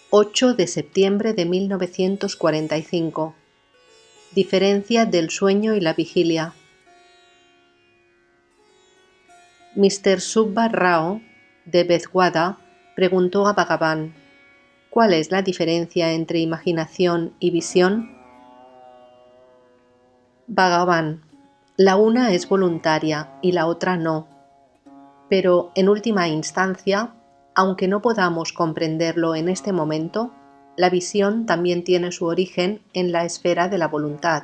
8 de septiembre de 1945. Diferencia del sueño y la vigilia. Mr. Subba Rao, de Bezwada, preguntó a Bhagavan: ¿cuál es la diferencia entre imaginación y visión? Bhagavan: la una es voluntaria y la otra no. Pero, en última instancia, aunque no podamos comprenderlo en este momento, la visión también tiene su origen en la esfera de la voluntad.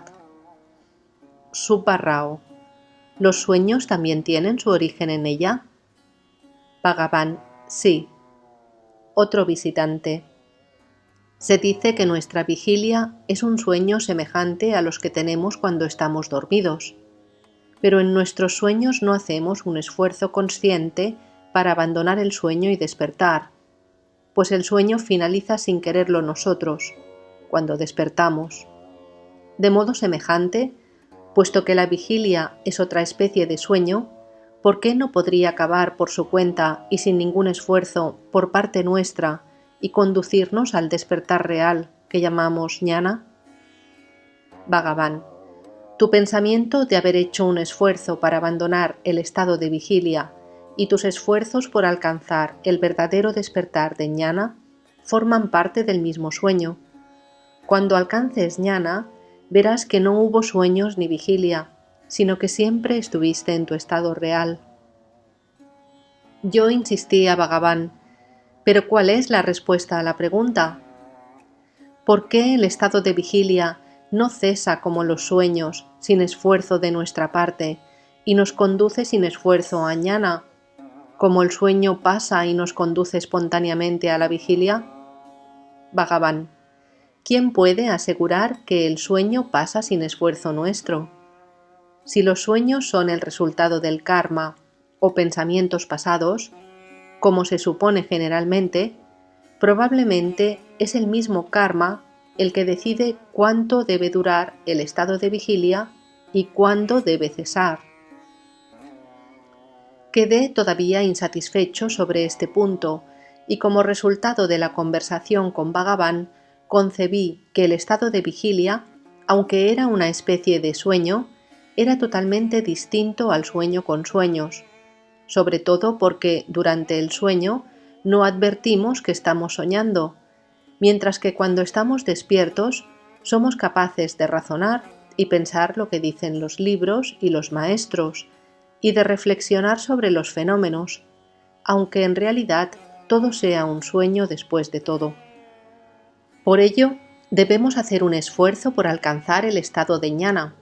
Subba Rao: ¿los sueños también tienen su origen en ella? Bhagavan: sí. Otro visitante: se dice que nuestra vigilia es un sueño semejante a los que tenemos cuando estamos dormidos, pero en nuestros sueños no hacemos un esfuerzo consciente para abandonar el sueño y despertar, pues el sueño finaliza sin quererlo nosotros, cuando despertamos. De modo semejante, puesto que la vigilia es otra especie de sueño, ¿por qué no podría acabar por su cuenta y sin ningún esfuerzo por parte nuestra y conducirnos al despertar real que llamamos jnana? Bhagavan: tu pensamiento de haber hecho un esfuerzo para abandonar el estado de vigilia y tus esfuerzos por alcanzar el verdadero despertar de jnana forman parte del mismo sueño. Cuando alcances jnana, verás que no hubo sueños ni vigilia, sino que siempre estuviste en tu estado real. Yo insistí a Bhagavan: ¿pero cuál es la respuesta a la pregunta? ¿Por qué el estado de vigilia no cesa como los sueños, sin esfuerzo de nuestra parte, y nos conduce sin esfuerzo a jnana, como el sueño pasa y nos conduce espontáneamente a la vigilia? Bhagavan: ¿quién puede asegurar que el sueño pasa sin esfuerzo nuestro? Si los sueños son el resultado del karma o pensamientos pasados, como se supone generalmente, probablemente es el mismo karma el que decide cuánto debe durar el estado de vigilia y cuándo debe cesar. Quedé todavía insatisfecho sobre este punto y, como resultado de la conversación con Bhagavan, concebí que el estado de vigilia, aunque era una especie de sueño, era totalmente distinto al sueño con sueños, sobre todo porque durante el sueño no advertimos que estamos soñando, mientras que cuando estamos despiertos somos capaces de razonar y pensar lo que dicen los libros y los maestros, y de reflexionar sobre los fenómenos, aunque en realidad todo sea un sueño después de todo. Por ello, debemos hacer un esfuerzo por alcanzar el estado de jnana.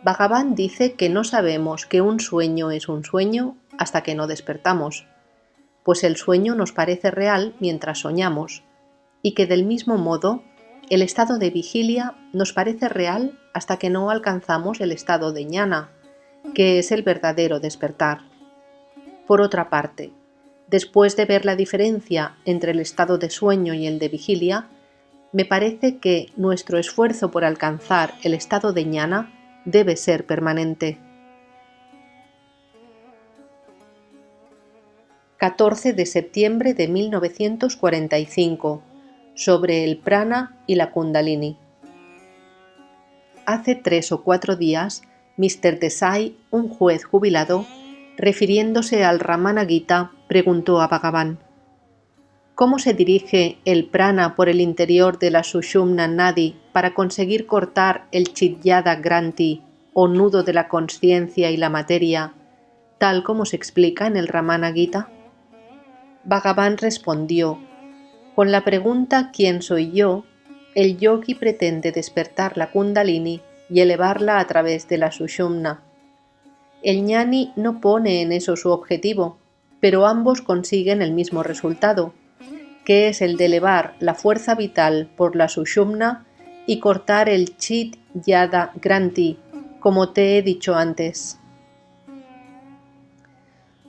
Bhagavan dice que no sabemos que un sueño es un sueño hasta que no despertamos, pues el sueño nos parece real mientras soñamos, y que del mismo modo el estado de vigilia nos parece real hasta que no alcanzamos el estado de jnana, que es el verdadero despertar. Por otra parte, después de ver la diferencia entre el estado de sueño y el de vigilia, me parece que nuestro esfuerzo por alcanzar el estado de jnana debe ser permanente. 14 de septiembre de 1945. Sobre el prana y la kundalini. Hace 3 o 4 días, Mr. Desai, un juez jubilado, refiriéndose al Ramana Gita, preguntó a Bhagavan: ¿cómo se dirige el prana por el interior de la Sushumna Nadi para conseguir cortar el Chidyada Granthi, o nudo de la consciencia y la materia, tal como se explica en el Ramana Gita? Bhagavan respondió: con la pregunta ¿quién soy yo?, el yogi pretende despertar la kundalini y elevarla a través de la Sushumna. El jnani no pone en eso su objetivo, pero ambos consiguen el mismo resultado, que es el de elevar la fuerza vital por la Sushumna y cortar el Chit Yada Granthi, como te he dicho antes.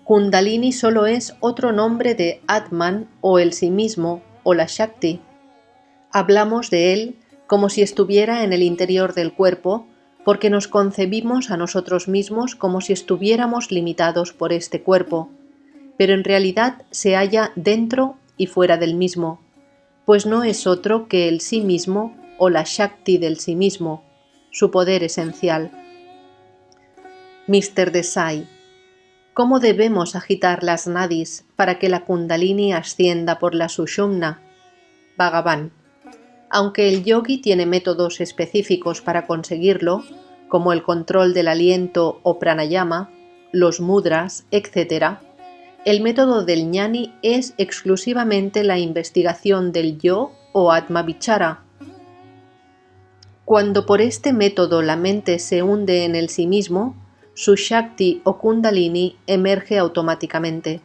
Kundalini solo es otro nombre de Atman, o el sí mismo, o la Shakti. Hablamos de él como si estuviera en el interior del cuerpo, porque nos concebimos a nosotros mismos como si estuviéramos limitados por este cuerpo, pero en realidad se halla dentro y fuera del mismo, pues no es otro que el sí mismo o la Shakti del sí mismo, su poder esencial. Mr. Desai, ¿cómo debemos agitar las nadis para que la Kundalini ascienda por la Sushumna? Bhagavan, aunque el yogi tiene métodos específicos para conseguirlo, como el control del aliento o pranayama, los mudras, etc., el método del ñani es exclusivamente la investigación del yo o Atma Vichara. Cuando por este método la mente se hunde en el sí mismo, su Shakti o Kundalini emerge automáticamente.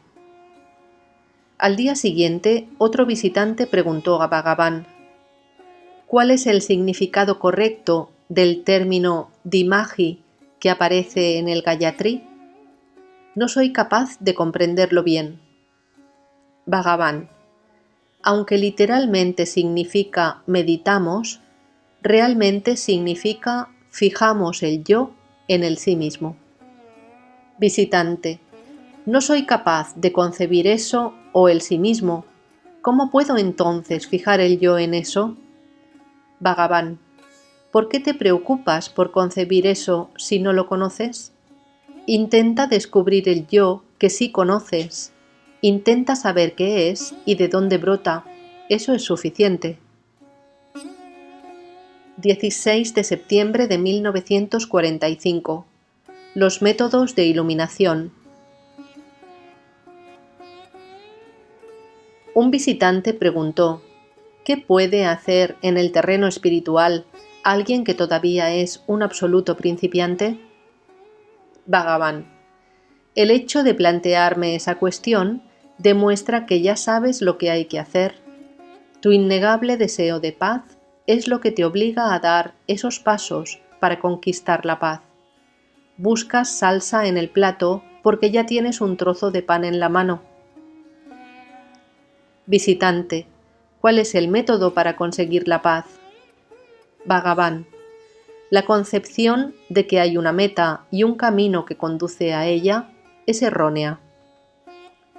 Al día siguiente, otro visitante preguntó a Bhagavan: ¿cuál es el significado correcto del término Dimaji que aparece en el Gayatri? No soy capaz de comprenderlo bien. Bhagavan, aunque literalmente significa meditamos, realmente significa fijamos el yo en el sí mismo. Visitante, no soy capaz de concebir eso o el sí mismo. ¿Cómo puedo entonces fijar el yo en eso? Bhagavan, ¿por qué te preocupas por concebir eso si no lo conoces? Intenta descubrir el yo que sí conoces. Intenta saber qué es y de dónde brota. Eso es suficiente. 16 de septiembre de 1945. Los métodos de iluminación. Un visitante preguntó: ¿qué puede hacer en el terreno espiritual alguien que todavía es un absoluto principiante? Bhagavan, el hecho de plantearme esa cuestión demuestra que ya sabes lo que hay que hacer. Tu innegable deseo de paz es lo que te obliga a dar esos pasos para conquistar la paz. Buscas salsa en el plato porque ya tienes un trozo de pan en la mano. Visitante, ¿cuál es el método para conseguir la paz? Bhagavan, la concepción de que hay una meta y un camino que conduce a ella es errónea.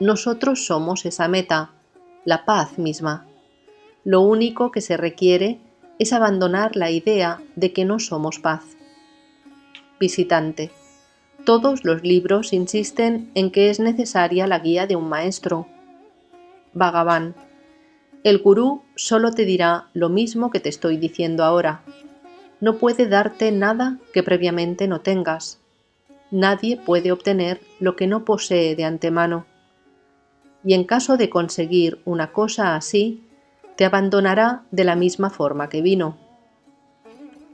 Nosotros somos esa meta, la paz misma. Lo único que se requiere es abandonar la idea de que no somos paz. Visitante, todos los libros insisten en que es necesaria la guía de un maestro. Bhagavan, el gurú solo te dirá lo mismo que te estoy diciendo ahora. No puede darte nada que previamente no tengas. Nadie puede obtener lo que no posee de antemano. Y en caso de conseguir una cosa así, te abandonará de la misma forma que vino.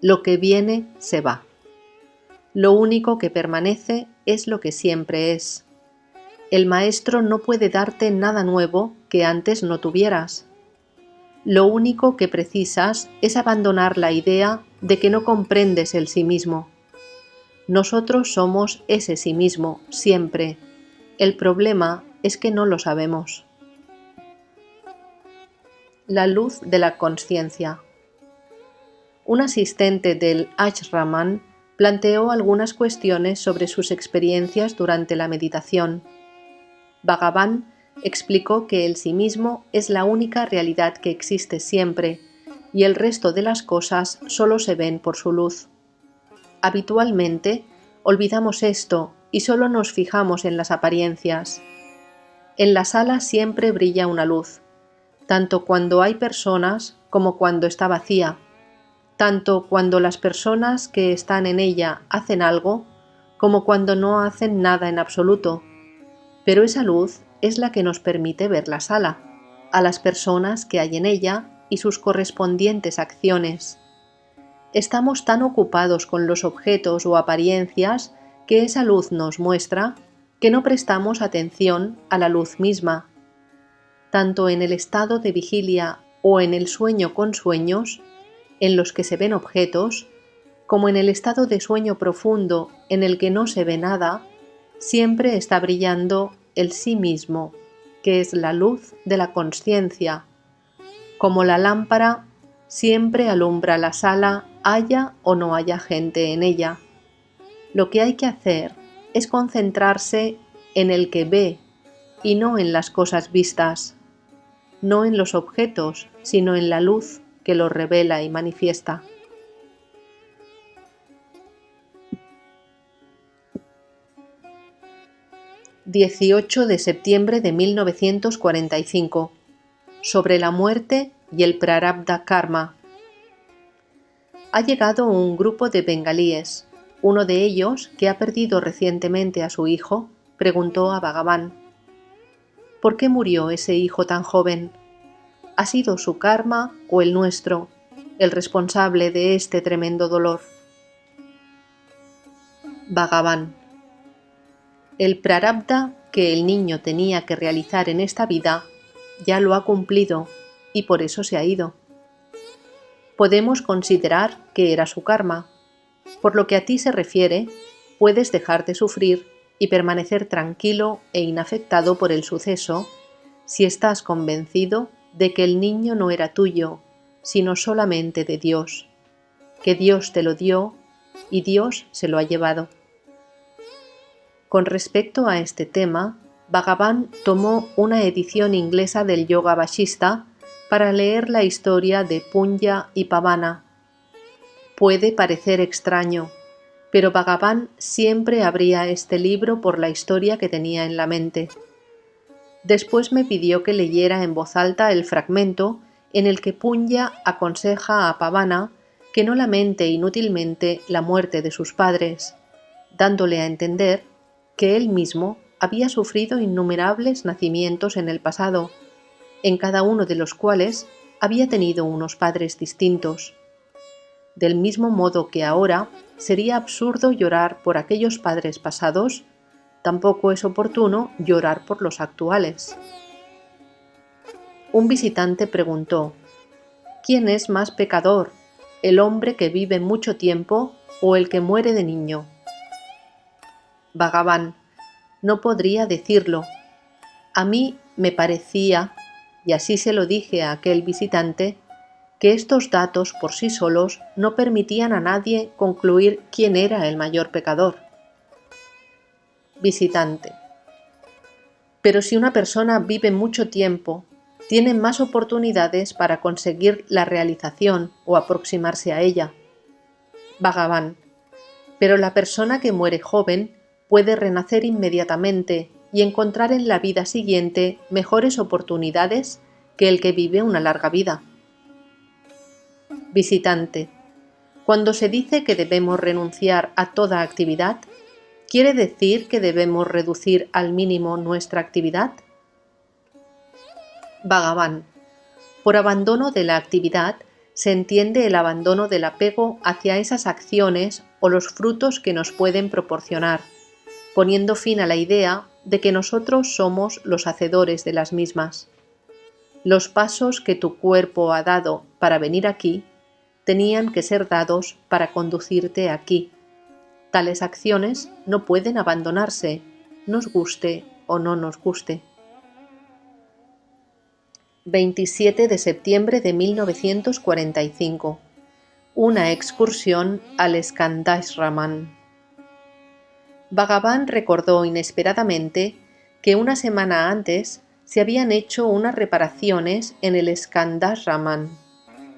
Lo que viene se va. Lo único que permanece es lo que siempre es. El maestro no puede darte nada nuevo que antes no tuvieras. Lo único que precisas es abandonar la idea de que no comprendes el sí mismo. Nosotros somos ese sí mismo, siempre. El problema es que no lo sabemos. La luz de la consciencia. Un asistente del ashraman planteó algunas cuestiones sobre sus experiencias durante la meditación. Bhagavan explicó que el sí mismo es la única realidad que existe siempre y el resto de las cosas solo se ven por su luz. Habitualmente olvidamos esto y solo nos fijamos en las apariencias. En la sala siempre brilla una luz, tanto cuando hay personas como cuando está vacía, tanto cuando las personas que están en ella hacen algo como cuando no hacen nada en absoluto. Pero esa luz es la que nos permite ver la sala, a las personas que hay en ella y sus correspondientes acciones. Estamos tan ocupados con los objetos o apariencias que esa luz nos muestra que no prestamos atención a la luz misma. Tanto en el estado de vigilia o en el sueño con sueños, en los que se ven objetos, como en el estado de sueño profundo en el que no se ve nada, siempre está brillando el sí mismo, que es la luz de la consciencia. Como la lámpara, siempre alumbra la sala, haya o no haya gente en ella. Lo que hay que hacer es concentrarse en el que ve y no en las cosas vistas. no en los objetos, sino en la luz que los revela y manifiesta. ...18 de septiembre de 1945... sobre la muerte y el Prarabdha Karma. Ha llegado un grupo de bengalíes. Uno de ellos, que ha perdido recientemente a su hijo, preguntó a Bhagavan: ¿por qué murió ese hijo tan joven? ¿Ha sido su karma o el nuestro el responsable de este tremendo dolor? Bhagavan: el prarabdha que el niño tenía que realizar en esta vida ya lo ha cumplido y por eso se ha ido. Podemos considerar que era su karma. Por lo que a ti se refiere, puedes dejar de sufrir y permanecer tranquilo e inafectado por el suceso si estás convencido de que el niño no era tuyo, sino solamente de Dios, que Dios te lo dio y Dios se lo ha llevado. Con respecto a este tema, Bhagavan tomó una edición inglesa del Yoga Vashista para leer la historia de Punya y Pavana. Puede parecer extraño, pero Bhagavan siempre abría este libro por la historia que tenía en la mente. Después me pidió que leyera en voz alta el fragmento en el que Punya aconseja a Pavana que no lamente inútilmente la muerte de sus padres, dándole a entender que él mismo había sufrido innumerables nacimientos en el pasado, en cada uno de los cuales había tenido unos padres distintos. Del mismo modo que ahora sería absurdo llorar por aquellos padres pasados, tampoco es oportuno llorar por los actuales. Un visitante preguntó: ¿quién es más pecador, el hombre que vive mucho tiempo o el que muere de niño? Bhagavan: no podría decirlo. A mí me parecía, y así se lo dije a aquel visitante, que estos datos por sí solos no permitían a nadie concluir quién era el mayor pecador. Visitante: pero si una persona vive mucho tiempo, tiene más oportunidades para conseguir la realización o aproximarse a ella. Bhagavan: pero la persona que muere joven puede renacer inmediatamente y encontrar en la vida siguiente mejores oportunidades que el que vive una larga vida. Visitante: cuando se dice que debemos renunciar a toda actividad, ¿quiere decir que debemos reducir al mínimo nuestra actividad? Bhagavan: por abandono de la actividad se entiende el abandono del apego hacia esas acciones o los frutos que nos pueden proporcionar, poniendo fin a la idea de que nosotros somos los hacedores de las mismas. Los pasos que tu cuerpo ha dado para venir aquí tenían que ser dados para conducirte aquí. Tales acciones no pueden abandonarse, nos guste o no nos guste. 27 de septiembre de 1945. Una excursión al Skandashraman. Bhagavan recordó inesperadamente que una semana antes se habían hecho unas reparaciones en el Skandashraman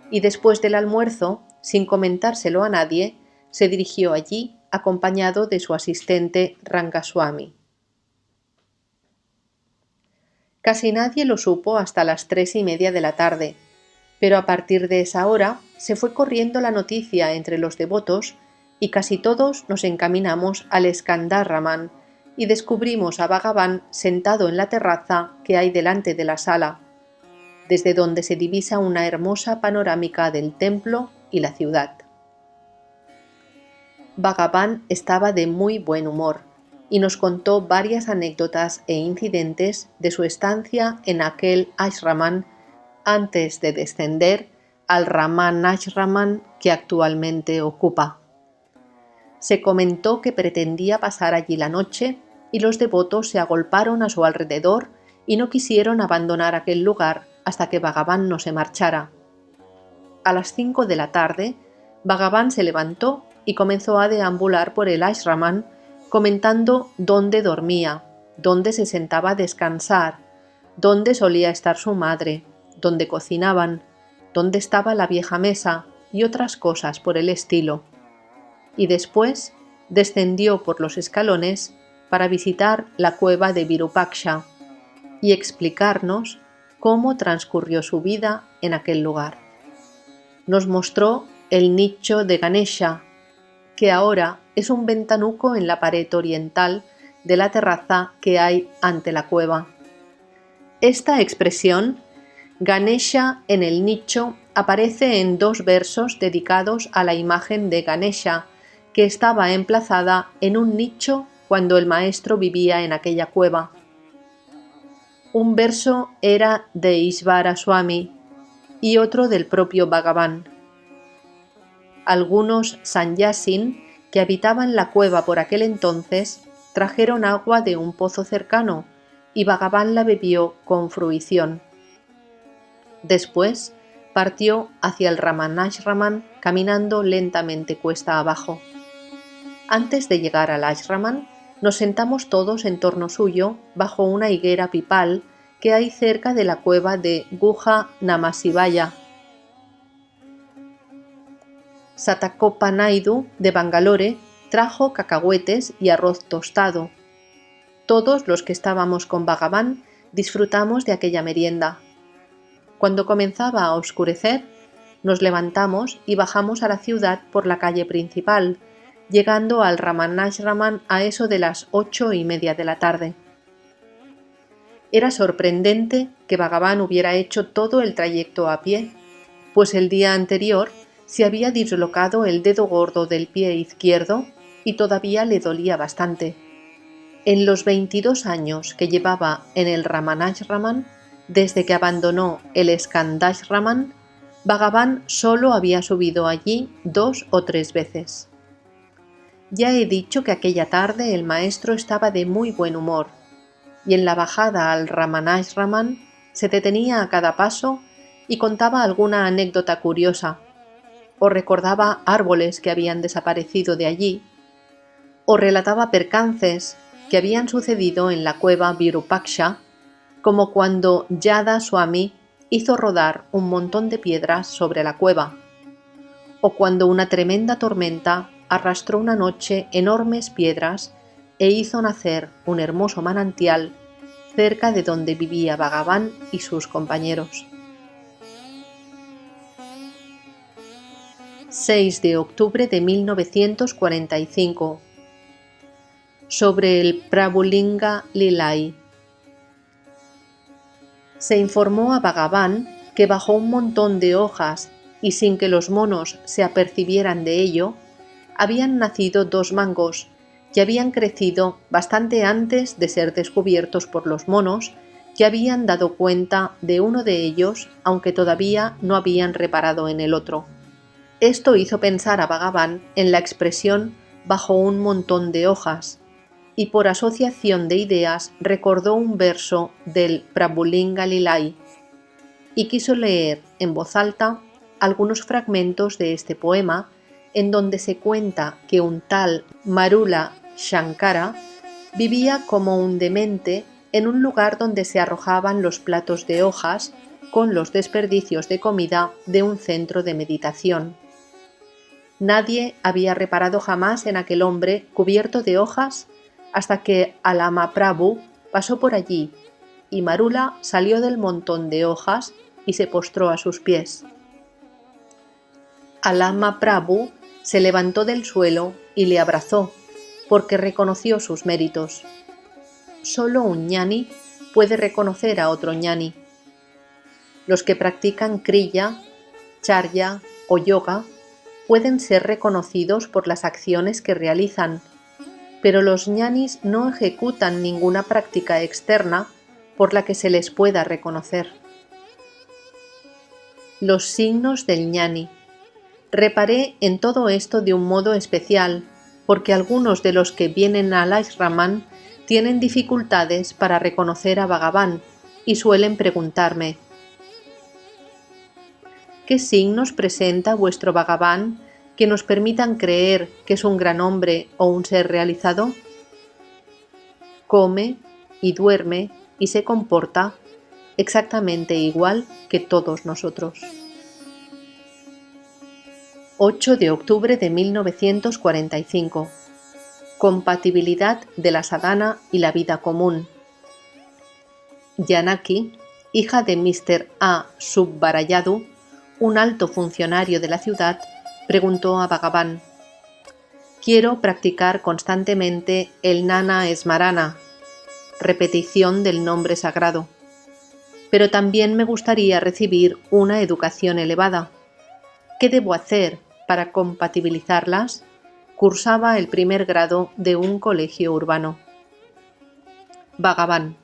y después del almuerzo, sin comentárselo a nadie, se dirigió allí acompañado de su asistente Rangaswami. Casi nadie lo supo hasta las 3:30 de la tarde, pero a partir de esa hora se fue corriendo la noticia entre los devotos y casi todos nos encaminamos al Skandashraman y descubrimos a Bhagavan sentado en la terraza que hay delante de la sala, desde donde se divisa una hermosa panorámica del templo y la ciudad. Bhagavan estaba de muy buen humor y nos contó varias anécdotas e incidentes de su estancia en aquel ashraman antes de descender al Ramanashraman que actualmente ocupa. Se comentó que pretendía pasar allí la noche y los devotos se agolparon a su alrededor y no quisieron abandonar aquel lugar hasta que Bhagavan no se marchara. A las 5 de la tarde, Bhagavan se levantó y comenzó a deambular por el ashraman comentando dónde dormía, dónde se sentaba a descansar, dónde solía estar su madre donde cocinaban, dónde estaba la vieja mesa y otras cosas por el estilo. Y después descendió por los escalones para visitar la cueva de Virupaksha y explicarnos cómo transcurrió su vida en aquel lugar. Nos mostró el nicho de Ganesha, que ahora es un ventanuco en la pared oriental de la terraza que hay ante la cueva. Esta expresión, Ganesha en el nicho, aparece en 2 versos dedicados a la imagen de Ganesha, que estaba emplazada en un nicho cuando el maestro vivía en aquella cueva. Un verso era de Ishvara Swami y otro del propio Bhagavan. Algunos sannyasin que habitaban la cueva por aquel entonces trajeron agua de un pozo cercano y Bhagavan la bebió con fruición. Después partió hacia el Ramanashraman caminando lentamente cuesta abajo. Antes de llegar al ashraman, nos sentamos todos en torno suyo bajo una higuera pipal que hay cerca de la cueva de Guha Namasivaya. Satakopa Naidu de Bangalore trajo cacahuetes y arroz tostado. Todos los que estábamos con Bhagavan disfrutamos de aquella merienda. Cuando comenzaba a oscurecer, nos levantamos y bajamos a la ciudad por la calle principal, llegando al Ramanashraman a eso de las 8:30 de la tarde. Era sorprendente que Bhagavan hubiera hecho todo el trayecto a pie, pues el día anterior se había dislocado el dedo gordo del pie izquierdo y todavía le dolía bastante. En los 22 años que llevaba en el Ramanashraman, desde que abandonó el Skandashraman, Bhagavan solo había subido allí 2 o 3 veces. Ya he dicho que aquella tarde el maestro estaba de muy buen humor, y en la bajada al Ramanashraman se detenía a cada paso y contaba alguna anécdota curiosa, o recordaba árboles que habían desaparecido de allí, o relataba percances que habían sucedido en la cueva Virupaksha, como cuando Yada Swami hizo rodar un montón de piedras sobre la cueva, o cuando una tremenda tormenta arrastró una noche enormes piedras e hizo nacer un hermoso manantial cerca de donde vivía Bhagavan y sus compañeros. 6 de octubre de 1945. Sobre el Prabhulinga Lilai. Se informó a Bhagavan que bajo un montón de hojas y sin que los monos se apercibieran de ello, habían nacido 2 mangos que habían crecido bastante antes de ser descubiertos por los monos, que habían dado cuenta de uno de ellos, aunque todavía no habían reparado en el otro. Esto hizo pensar a Bhagavan en la expresión bajo un montón de hojas, y por asociación de ideas recordó un verso del Prabhulinga Lilai, y quiso leer en voz alta algunos fragmentos de este poema, en donde se cuenta que un tal Marula Shankara vivía como un demente en un lugar donde se arrojaban los platos de hojas con los desperdicios de comida de un centro de meditación. Nadie había reparado jamás en aquel hombre cubierto de hojas hasta que Alama Prabhu pasó por allí y Marula salió del montón de hojas y se postró a sus pies. Alama Prabhu se levantó del suelo y le abrazó, porque reconoció sus méritos. Solo un ñani puede reconocer a otro ñani. Los que practican kriya, charya o yoga pueden ser reconocidos por las acciones que realizan, pero los ñanis no ejecutan ninguna práctica externa por la que se les pueda reconocer. Los signos del ñani. Reparé en todo esto de un modo especial, porque algunos de los que vienen al ashraman tienen dificultades para reconocer a Bhagavan y suelen preguntarme: ¿qué signos presenta vuestro Bhagavan que nos permitan creer que es un gran hombre o un ser realizado? Come y duerme y se comporta exactamente igual que todos nosotros. 8 de octubre de 1945. Compatibilidad de la sadhana y la vida común. Janaki, hija de Mr. A. Subbarayadu, un alto funcionario de la ciudad, preguntó a Bhagavan: «Quiero practicar constantemente el Nana Smarana, repetición del nombre sagrado, pero también me gustaría recibir una educación elevada. ¿Qué debo hacer para compatibilizarlas?». Cursaba el primer grado de un colegio urbano. Bhagavan: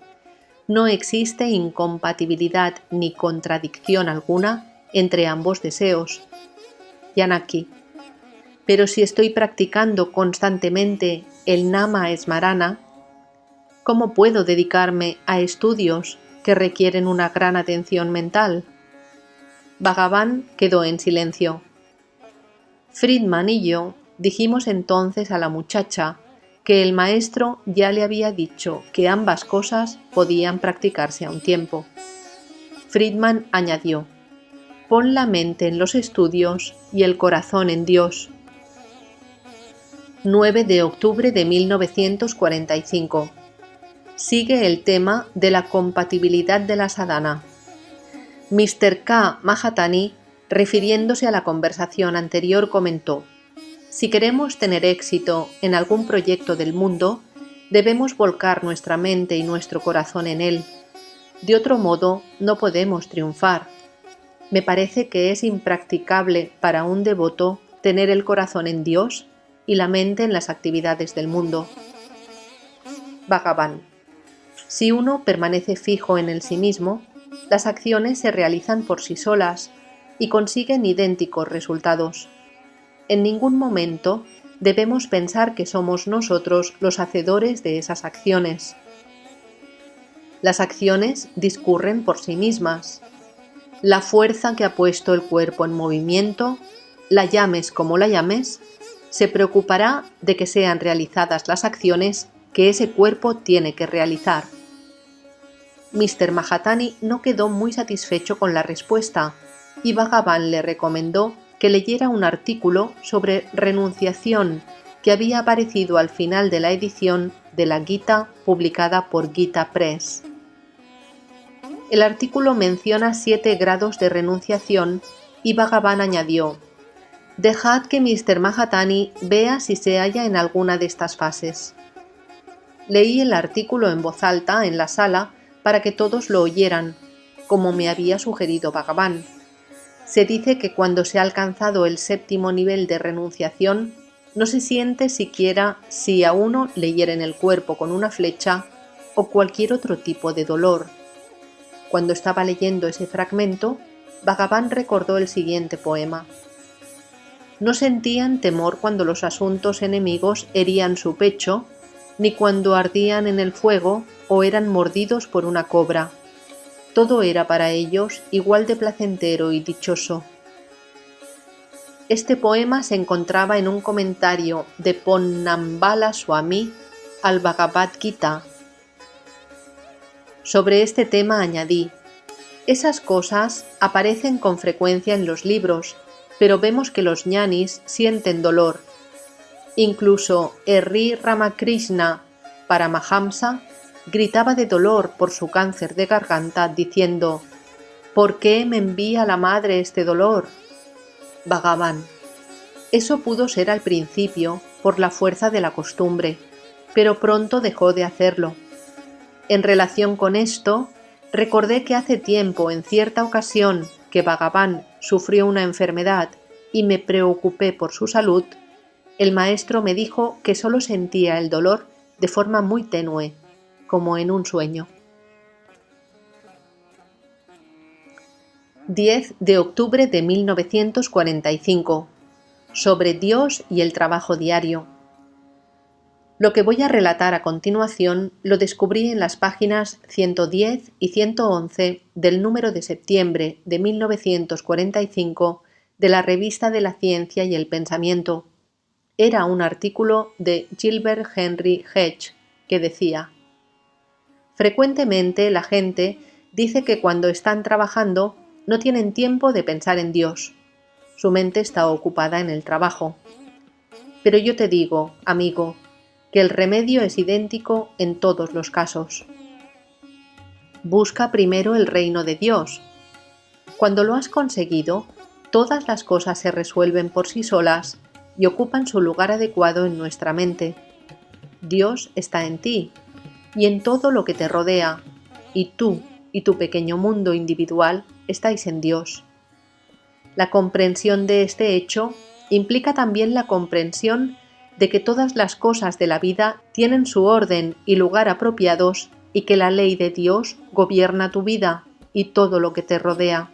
«No existe incompatibilidad ni contradicción alguna entre ambos deseos». Janaki: «Pero si estoy practicando constantemente el Nama Smarana, ¿cómo puedo dedicarme a estudios que requieren una gran atención mental?». Bhagavan quedó en silencio. Friedman y yo dijimos entonces a la muchacha que el maestro ya le había dicho que ambas cosas podían practicarse a un tiempo. Friedman añadió: «Pon la mente en los estudios y el corazón en Dios». 9 de octubre de 1945. Sigue el tema de la compatibilidad de la sadhana. Mr. K. Mahatani, refiriéndose a la conversación anterior, comentó: «Si queremos tener éxito en algún proyecto del mundo, debemos volcar nuestra mente y nuestro corazón en él. De otro modo, no podemos triunfar. Me parece que es impracticable para un devoto tener el corazón en Dios y la mente en las actividades del mundo». Bhagavan: «Si uno permanece fijo en el sí mismo, las acciones se realizan por sí solas y consiguen idénticos resultados. En ningún momento debemos pensar que somos nosotros los hacedores de esas acciones. Las acciones discurren por sí mismas. La fuerza que ha puesto el cuerpo en movimiento, la llames como la llames, se preocupará de que sean realizadas las acciones que ese cuerpo tiene que realizar». Mr. Mahatani no quedó muy satisfecho con la respuesta y Bhagavan le recomendó que leyera un artículo sobre renunciación que había aparecido al final de la edición de la Gita publicada por Gita Press. El artículo menciona 7 grados de renunciación y Bhagavan añadió: «Dejad que Mr. Mahatani vea si se halla en alguna de estas fases». Leí el artículo en voz alta en la sala para que todos lo oyeran, como me había sugerido Bhagavan. Se dice que cuando se ha alcanzado el 7º nivel de renunciación, no se siente siquiera si a uno le hieren el cuerpo con una flecha o cualquier otro tipo de dolor. Cuando estaba leyendo ese fragmento, Bhagavan recordó el siguiente poema: «No sentían temor cuando los asuntos enemigos herían su pecho, ni cuando ardían en el fuego o eran mordidos por una cobra. Todo era para ellos igual de placentero y dichoso». Este poema se encontraba en un comentario de Ponnambala Swami al Bhagavad Gita. Sobre este tema añadí: «Esas cosas aparecen con frecuencia en los libros, pero vemos que los ñanis sienten dolor. Incluso Sri Ramakrishna Paramahamsa gritaba de dolor por su cáncer de garganta, diciendo: «¿Por qué me envía la madre este dolor?». Bhagavan: «Eso pudo ser al principio por la fuerza de la costumbre, pero pronto dejó de hacerlo. En relación con esto, recordé que hace tiempo, en cierta ocasión, que Bhagavan sufrió una enfermedad y me preocupé por su salud. El maestro me dijo que solo sentía el dolor de forma muy tenue, como en un sueño». 10 de octubre de 1945. Sobre Dios y el trabajo diario. Lo que voy a relatar a continuación lo descubrí en las páginas 110 y 111 del número de septiembre de 1945 de la Revista de la Ciencia y el Pensamiento. Era un artículo de Gilbert Henry Hedge que decía: «Frecuentemente la gente Dice que cuando están trabajando no tienen tiempo de pensar en Dios. Su mente está ocupada en el trabajo. Pero yo te digo, amigo, que el remedio es idéntico en todos los casos. Busca primero el reino de Dios. Cuando lo has conseguido, todas las cosas se resuelven por sí solas y ocupan su lugar adecuado en nuestra mente. Dios está en ti y en todo lo que te rodea, y tú y tu pequeño mundo individual estáis en Dios. La comprensión de este hecho implica también la comprensión de que todas las cosas de la vida tienen su orden y lugar apropiados y que la ley de Dios gobierna tu vida y todo lo que te rodea.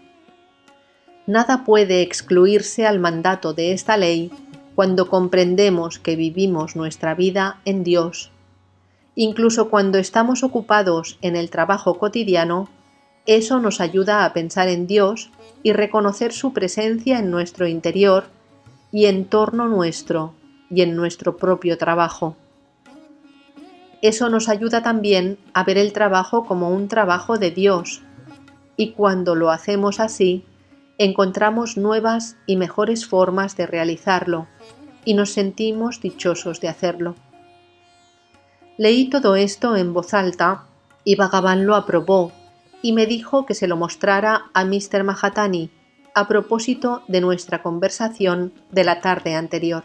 Nada puede excluirse al mandato de esta ley cuando comprendemos que vivimos nuestra vida en Dios. Incluso cuando estamos ocupados en el trabajo cotidiano, eso nos ayuda a pensar en Dios y reconocer su presencia en nuestro interior y en torno nuestro y en nuestro propio trabajo. Eso nos ayuda también a ver el trabajo como un trabajo de Dios, y cuando lo hacemos así, encontramos nuevas y mejores formas de realizarlo y nos sentimos dichosos de hacerlo. Leí todo esto en voz alta y Bhagavan lo aprobó y me dijo que se lo mostrara a Mr. Mahatani a propósito de nuestra conversación de la tarde anterior.